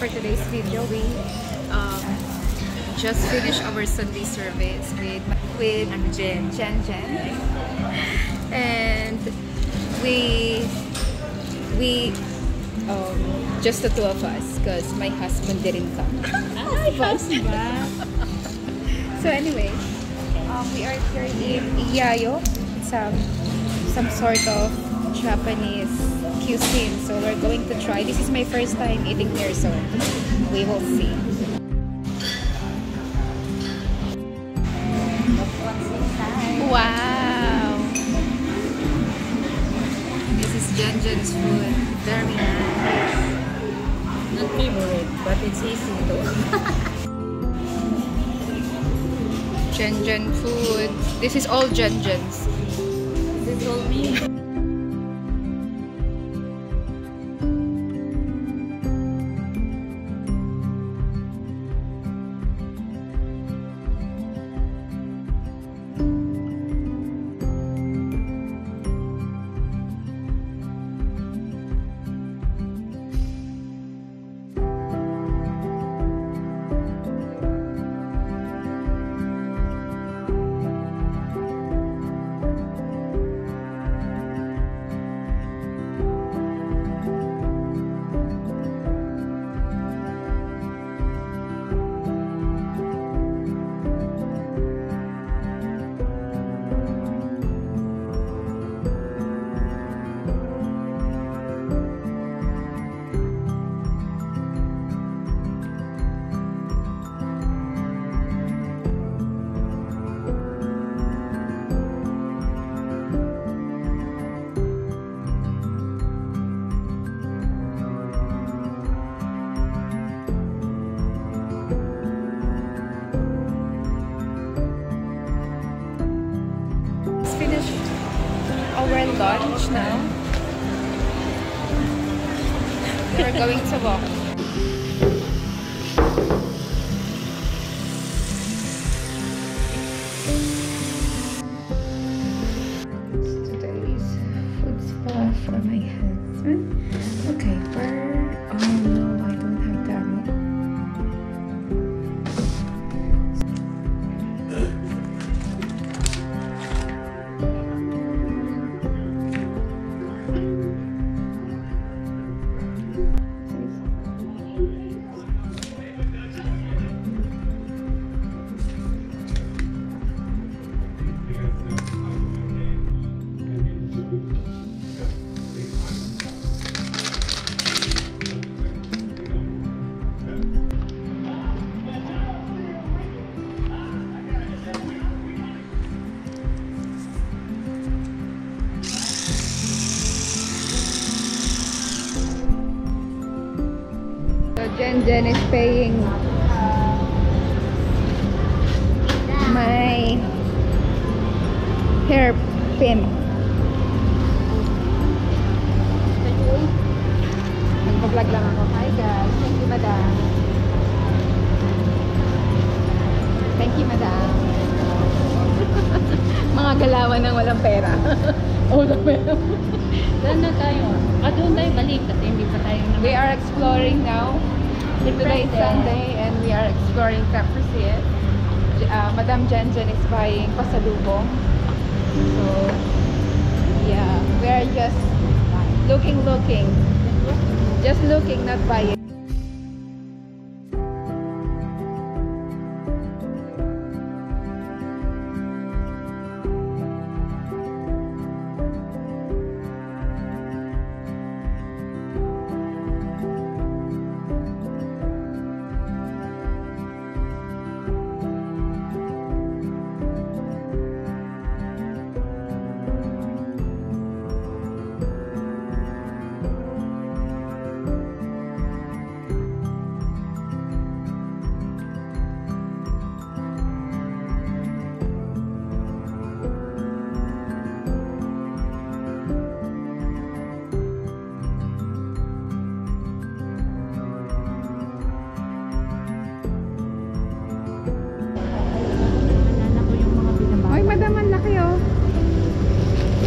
for today's video. We just finished our Sunday service with Jen, and we just the two of us because my husband didn't come. So anyway, we are here in Iyayo, some sort of Japanese cuisine. So we're going to try. This is my first time eating here, so we will see. Wow! This is Jen's food. Very nice. Not favorite, but it's easy to. Jen food. This is all Jen's. This is all me. Our lunch now. We're going to walk. Today's food spa for my husband. Okay, oh no, I don't have that one. Jen is paying my hairpin. Nagpa-vlog lang ako. Hi guys. Thank you, madam. Thank you, madam. Mga galawan ng walang pera. Walang pera. Saan na tayo? Doon tayo balik kasi hindi pa tayo naman. We are exploring now. Today is Sunday and we are exploring Caprices. Madam Jen is buying pasalubong. So, yeah, we are just looking. Just looking, not buying.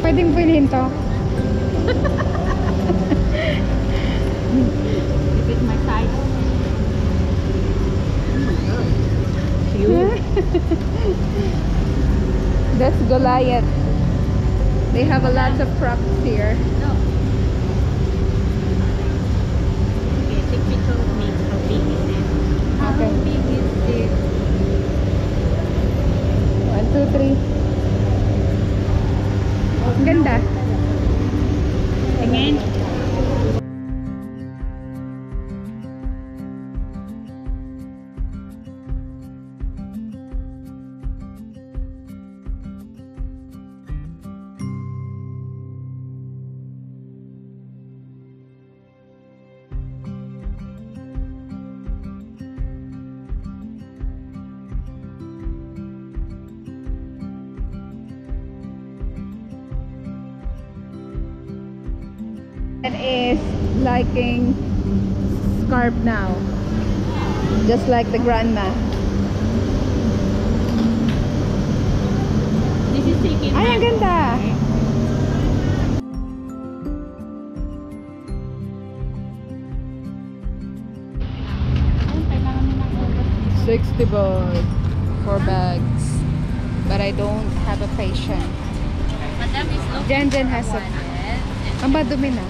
Pwedeng bilhin to. Is it my size? That's Goliath. They have a lot of props here. No. Okay, take picture of me. How big is it? How Okay. big is it? 1, 2, 3. Ang ganda. Tingin. And is liking scarf now. Just like the grandma. This is taking Ay, ang ganda. Kailangan mo ng oras. 60 baht for bags. But I don't have a patient. Madam is looking Jen has for a... one. Ang madumi na.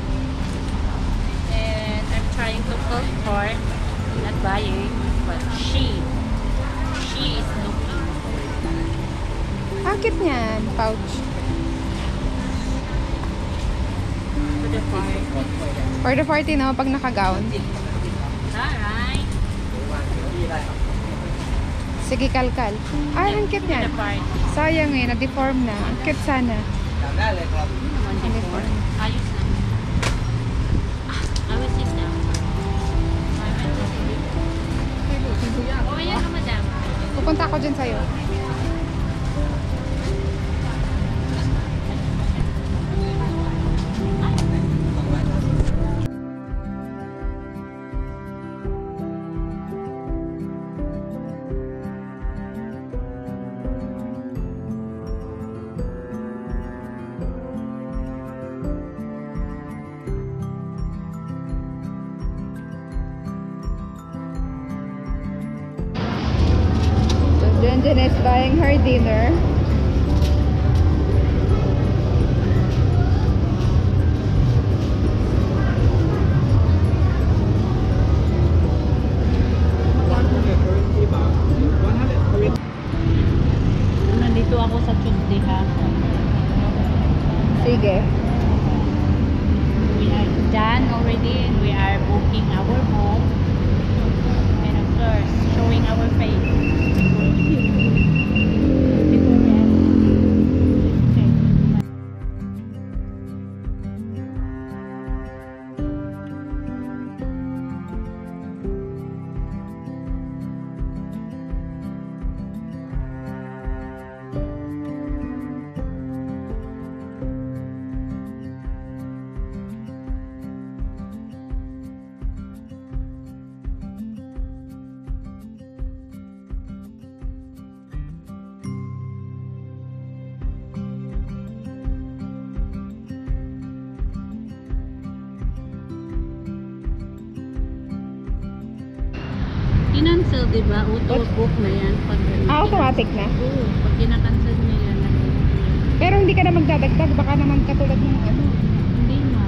And I'm trying to call for not buying, but she is looking. Ang cute niyan. Pouch. To the park. For the 40 no, pag naka-gown. Alright. Sige, kalkal. Ay, ang cute To niyan. the park. Sayang eh, na-deform na. Ang cute sana. Uniform. Ayos lang. I will sit down. Oh, ayan ka, madam. Pupunta ako dyan sa'yo. Jen is buying her dinner. Nandito ako sa Tuesday ha. Sige. We are done already and we are booking our home. And of course, showing our face. Before we have okay. Kinancel, di ba? Auto-book na yan. Pag, Automatic na. Oo, pag kinakancel na yan. Pero hindi ka na magdadagdag. Baka naman katulad ng ano. Hindi na.